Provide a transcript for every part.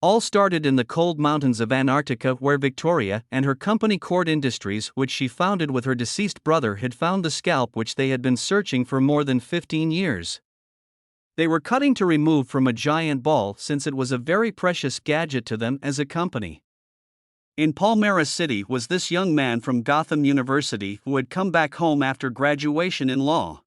All started in the cold mountains of Antarctica, where Victoria and her company Cord Industries, which she founded with her deceased brother, had found the scalp which they had been searching for more than 15 years. They were cutting to remove from a giant ball since it was a very precious gadget to them as a company. In Palmyra City was this young man from Gotham University who had come back home after graduation in law.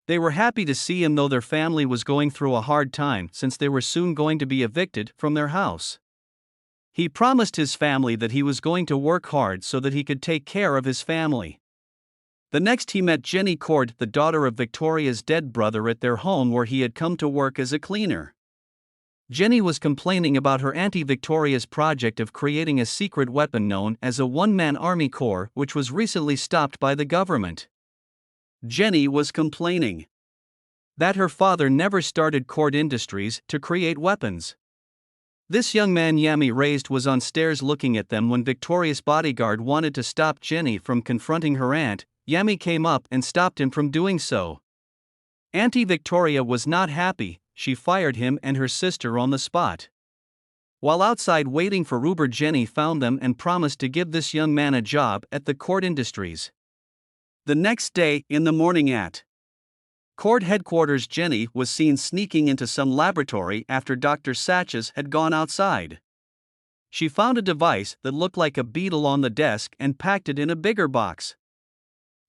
They were happy to see him, though their family was going through a hard time since they were soon going to be evicted from their house. He promised his family that he was going to work hard so that he could take care of his family. The next he met Jenny Cord, the daughter of Victoria's dead brother, at their home where he had come to work as a cleaner. Jenny was complaining about her Auntie Victoria's project of creating a secret weapon known as a one-man army corps, which was recently stopped by the government. Jenny was complaining that her father never started Cord Industries to create weapons. This young man Yami raised was on stairs looking at them when Victoria's bodyguard wanted to stop Jenny from confronting her aunt. Yami came up and stopped him from doing so. Auntie Victoria was not happy. She fired him and her sister on the spot. While outside waiting for Uber, Jenny found them and promised to give this young man a job at the Cord Industries. The next day, in the morning at Cord headquarters, Jenny was seen sneaking into some laboratory after Dr. Satches had gone outside. She found a device that looked like a beetle on the desk and packed it in a bigger box.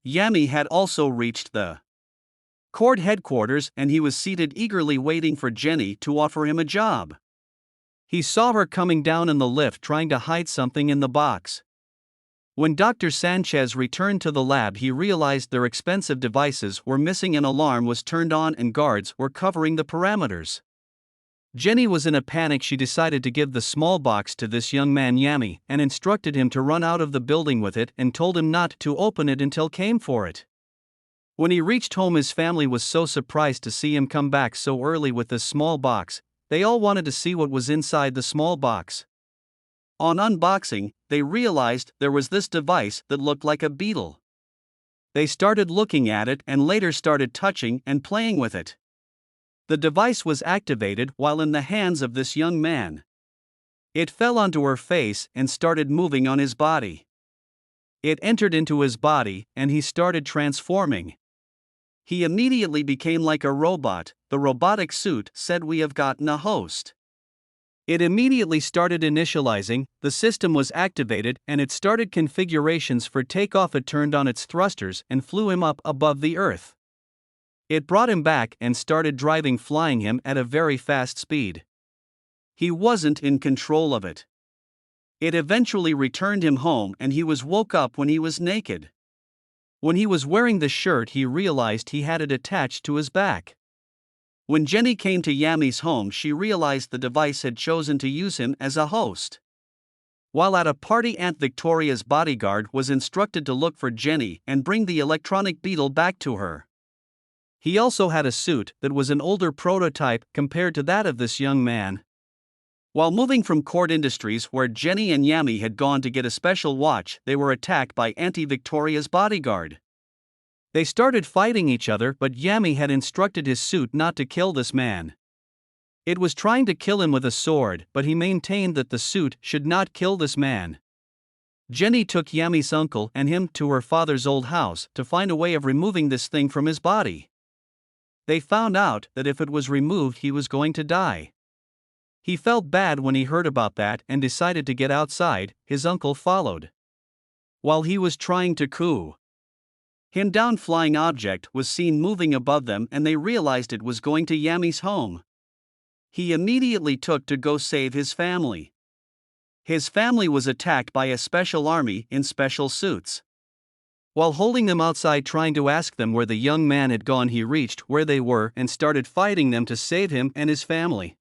Yami had also reached the Cord headquarters and he was seated eagerly waiting for Jenny to offer him a job. He saw her coming down in the lift trying to hide something in the box. When Dr. Sanchez returned to the lab, he realized their expensive devices were missing. An alarm was turned on and guards were covering the parameters. Jenny was in a panic. She decided to give the small box to this young man Yami and instructed him to run out of the building with it and told him not to open it until came for it. When he reached home, his family was so surprised to see him come back so early with this small box. They all wanted to see what was inside the small box. On unboxing, they realized there was this device that looked like a beetle. They started looking at it and later started touching and playing with it. The device was activated while in the hands of this young man. It fell onto her face and started moving on his body. It entered into his body and he started transforming. He immediately became like a robot. The robotic suit said, "We have gotten a host." It immediately started initializing, the system was activated, and it started configurations for takeoff. It turned on its thrusters and flew him up above the earth. It brought him back and started driving, flying him at a very fast speed. He wasn't in control of it. It eventually returned him home and he was woke up when he was naked. When he was wearing the shirt, he realized he had it attached to his back. When Jenny came to Yami's home, she realized the device had chosen to use him as a host. While at a party, Aunt Victoria's bodyguard was instructed to look for Jenny and bring the electronic beetle back to her. He also had a suit that was an older prototype compared to that of this young man. While moving from Cord Industries, where Jenny and Yami had gone to get a special watch, they were attacked by Auntie Victoria's bodyguard. They started fighting each other, but Yami had instructed his suit not to kill this man. It was trying to kill him with a sword, but he maintained that the suit should not kill this man. Jenny took Yami's uncle and him to her father's old house to find a way of removing this thing from his body. They found out that if it was removed, he was going to die. He felt bad when he heard about that and decided to get outside. His uncle followed. While he was trying to cool him down, flying object was seen moving above them and they realized it was going to Yami's home. He immediately took to go save his family. His family was attacked by a special army in special suits. While holding them outside trying to ask them where the young man had gone, he reached where they were and started fighting them to save him and his family.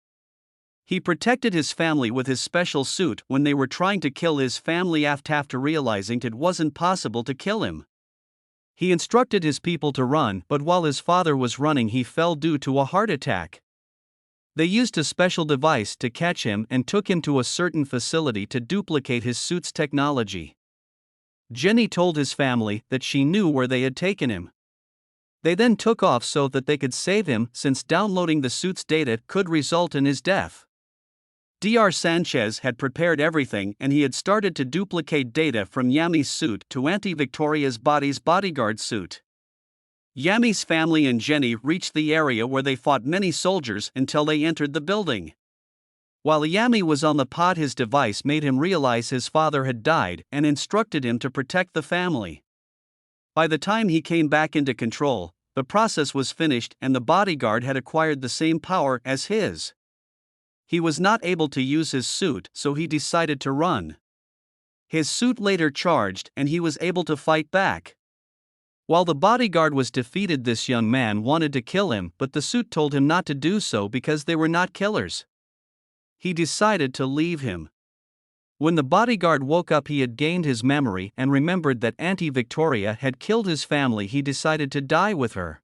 He protected his family with his special suit when they were trying to kill his family. After realizing it wasn't possible to kill him, he instructed his people to run, but while his father was running, he fell due to a heart attack. They used a special device to catch him and took him to a certain facility to duplicate his suit's technology. Jenny told his family that she knew where they had taken him. They then took off so that they could save him, since downloading the suit's data could result in his death. Dr. Sanchez had prepared everything and he had started to duplicate data from Yami's suit to Victoria's body's bodyguard suit. Yami's family and Jenny reached the area where they fought many soldiers until they entered the building. While Yami was on the pod, his device made him realize his father had died and instructed him to protect the family. By the time he came back into control, the process was finished and the bodyguard had acquired the same power as his. He was not able to use his suit, so he decided to run. His suit later charged and he was able to fight back. While the bodyguard was defeated, this young man wanted to kill him, but the suit told him not to do so because they were not killers. He decided to leave him. When the bodyguard woke up, he had gained his memory and remembered that Auntie Victoria had killed his family. He decided to die with her.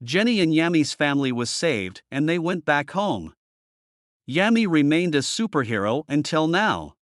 Jenny and Yami's family was saved and they went back home. Yami remained a superhero until now.